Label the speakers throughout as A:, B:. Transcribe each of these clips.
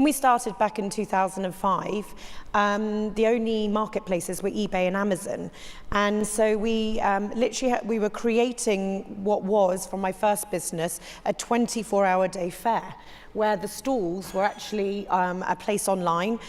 A: When we started back in 2005, the only marketplaces were eBay and Amazon. And so we we were creating what was, from my first business, a 24-hour day fair, where the stalls were actually a place online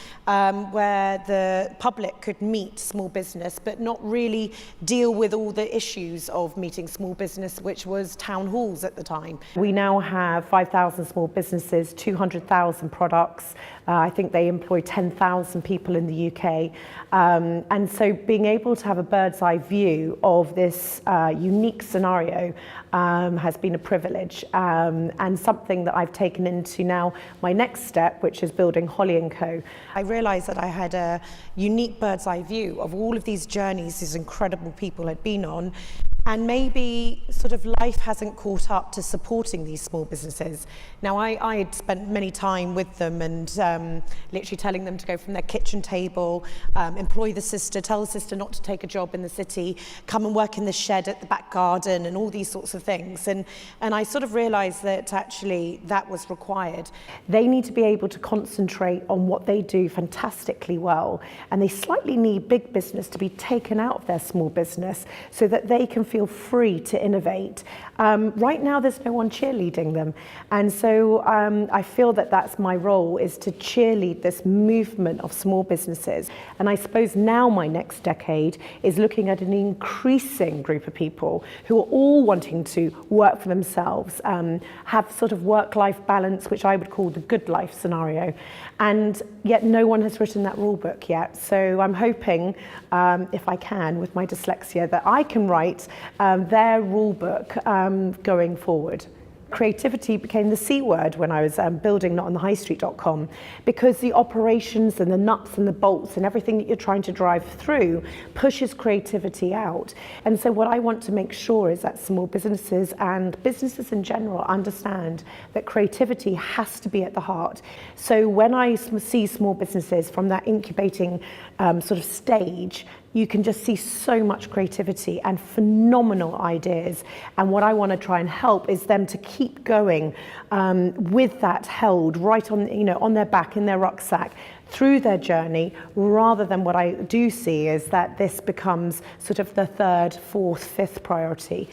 A: where the public could meet small business, but not really deal with all the issues of meeting small business, which was town halls at the time. We now have 5,000 small businesses, 200,000 products. I think they employ 10,000 people in the UK. And so being able to have a bird's eye view of this unique scenario has been a privilege, and something that I've taken into now my next step, which is building Holly & Co. I realised that I had a unique bird's eye view of all of these journeys these incredible people had been on, and maybe sort of life hasn't caught up to supporting these small businesses. Now, I had spent many time with them and literally telling them to go from their kitchen table, employ the sister, tell the sister not to take a job in the city, come and work in the shed at the back garden, and all these sorts of things. And I sort of realised that actually that was required. They need to be able to concentrate on what they do fantastically well, and they slightly need big business to be taken out of their small business so that they can feel free to innovate. Right now there's no one cheerleading them, and so I feel that that's my role, is to cheerlead this movement of small businesses. And I suppose now my next decade is looking at an increasing group of people who are all wanting to work for themselves, have sort of work-life balance, which I would call the good life scenario, and yet no one has written that rule book yet. So I'm hoping, if I can, with my dyslexia, that I can write their rule book going forward. Creativity became the C word when I was building notonthehighstreet.com, because the operations and the nuts and the bolts and everything that you're trying to drive through pushes creativity out. And so what I want to make sure is that small businesses and businesses in general understand that creativity has to be at the heart. So when I see small businesses from that incubating sort of stage, you can just see so much creativity and phenomenal ideas. And what I want to try and help is them to keep going with that held right on, on their back, in their rucksack, through their journey, rather than what I do see is that this becomes sort of the third, fourth, fifth priority.